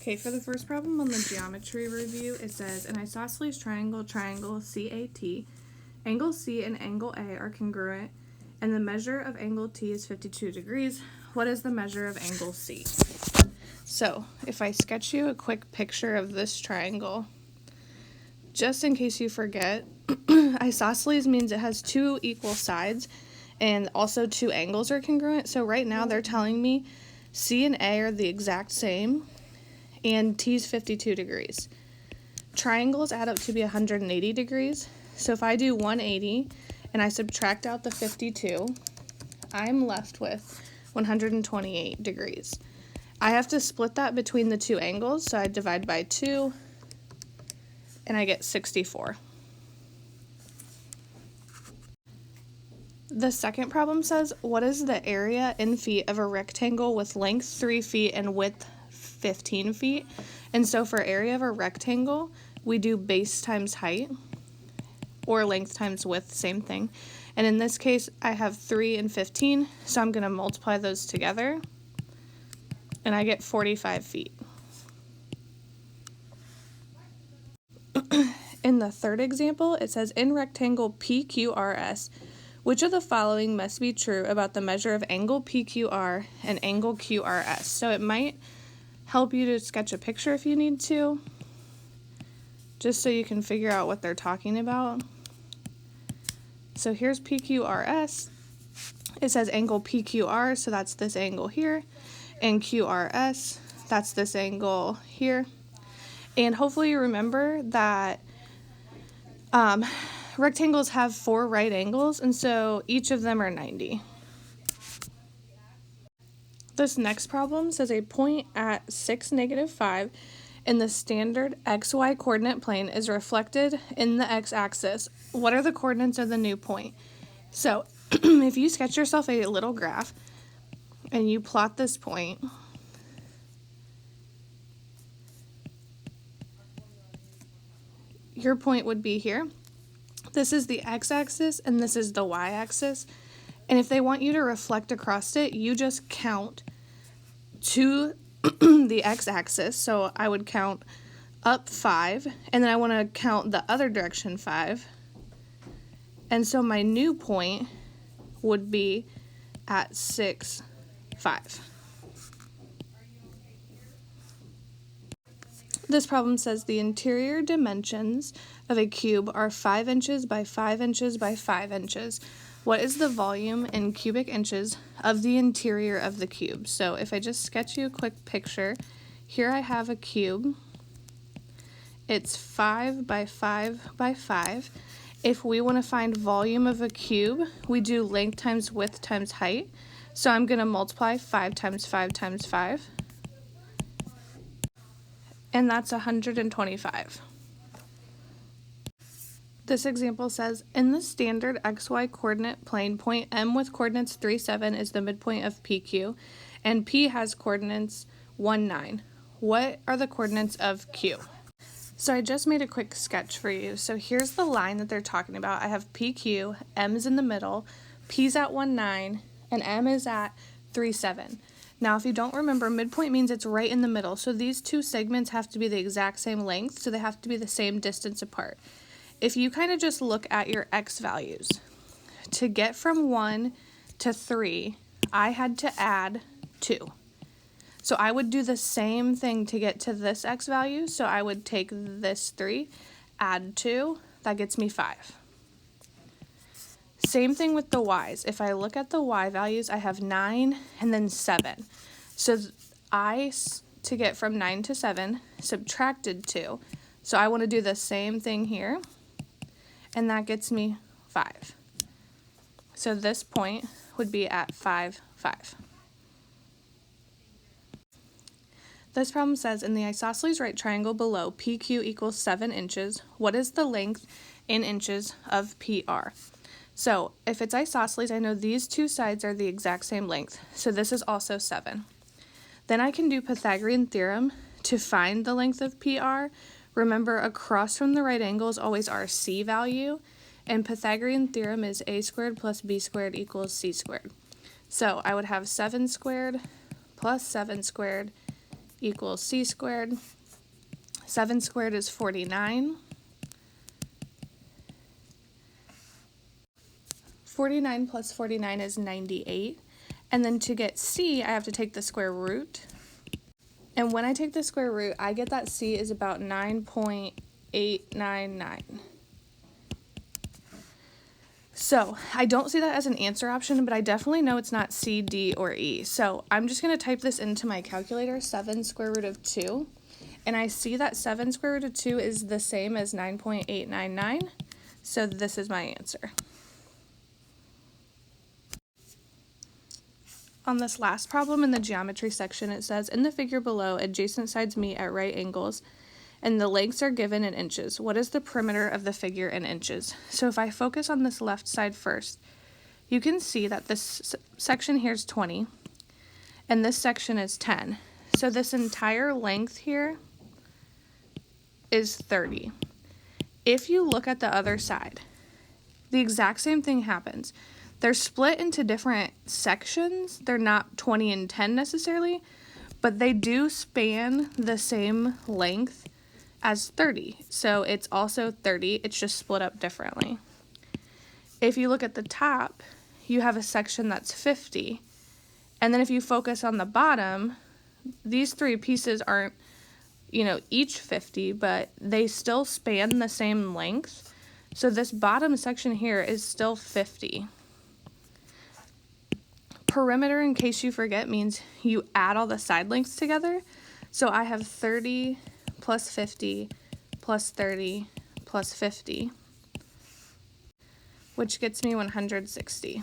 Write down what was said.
Okay, for the first problem on the geometry review, it says an isosceles triangle, triangle CAT, angle C and angle A are congruent, and the measure of angle T is 52 degrees. What is the measure of angle C? So, if I sketch you a quick picture of this triangle, just in case you forget, isosceles means it has two equal sides, and also two angles are congruent. So right now they're telling me C and A are the exact same, and T is 52 degrees. Triangles add up to be 180 degrees. So if I do 180 and I subtract out the 52, I'm left with 128 degrees. I have to split that between the two angles, so I divide by 2 and I get 64. The second problem says, what is the area in feet of a rectangle with length 3 feet and width 15 feet? And so for area of a rectangle, we do base times height, or length times width, same thing. And in this case, I have 3 and 15, so I'm going to multiply those together, and I get 45 feet. In the third example, it says, in rectangle PQRS, which of the following must be true about the measure of angle PQR and angle QRS? So it might help you to sketch a picture if you need to, just so you can figure out what they're talking about. So here's PQRS. It says angle PQR, so that's this angle here, and QRS, that's this angle here. And hopefully you remember that rectangles have 4 right angles, and so each of them are 90. This next problem says a point at 6, -5 in the standard xy coordinate plane is reflected in the x-axis. What are the coordinates of the new point? So if you sketch yourself a little graph and you plot this point, your point would be here. This is the x-axis and this is the y-axis. And if they want you to reflect across it, you just count to the x-axis. So I would count up 5, and then I want to count the other direction 5. And so my new point would be at 6, 5. This problem says the interior dimensions of a cube are 5 inches by 5 inches by 5 inches. What is the volume in cubic inches of the interior of the cube? So if I just sketch you a quick picture, here I have a cube. It's 5 by 5 by 5. If we want to find volume of a cube, we do length times width times height. So I'm going to multiply 5 times 5 times 5. And that's 125. This example says, in the standard xy coordinate plane, point M with coordinates 3, 7 is the midpoint of PQ, and P has coordinates 1, 9. What are the coordinates of Q? So I just made a quick sketch for you. So here's the line that they're talking about. I have PQ, M is in the middle, P's at 1, 9, and M is at 3, 7. Now, if you don't remember, midpoint means it's right in the middle. So these two segments have to be the exact same length, so they have to be the same distance apart. If you kind of just look at your x values, to get from 1 to 3, I had to add 2. So I would do the same thing to get to this x value. So I would take this 3, add 2, that gets me 5. Same thing with the y's. If I look at the y values, I have 9 and then 7. So to get from 9 to 7, subtracted 2. So I want to do the same thing here, and that gets me 5. So this point would be at 5, 5. This problem says, in the isosceles right triangle below, PQ equals 7 inches, what is the length in inches of PR? So if it's isosceles, I know these two sides are the exact same length, so this is also 7. Then I can do Pythagorean theorem to find the length of PR. Remember, across from the right angle is always our C value, and Pythagorean theorem is a squared plus b squared equals c squared. So I would have 7 squared plus 7 squared equals c squared. 7 squared is 49. 49 plus 49 is 98. And then to get c, I have to take the square root. And when I take the square root, I get that c is about 9.899. So I don't see that as an answer option, but I definitely know it's not C, D, or E. So I'm just going to type this into my calculator, 7 square root of 2. And I see that 7 square root of 2 is the same as 9.899. So this is my answer. On this last problem in the geometry section, it says, in the figure below, adjacent sides meet at right angles, and the lengths are given in inches. What is the perimeter of the figure in inches? So if I focus on this left side first, you can see that this section here is 20, and this section is 10. So this entire length here is 30. If you look at the other side, the exact same thing happens. They're split into different sections. They're not 20 and 10 necessarily, but they do span the same length as 30. So it's also 30, it's just split up differently. If you look at the top, you have a section that's 50. And then if you focus on the bottom, these three pieces aren't, each 50, but they still span the same length. So this bottom section here is still 50. Perimeter, in case you forget, means you add all the side lengths together. So I have 30 plus 50 plus 30 plus 50, which gets me 160.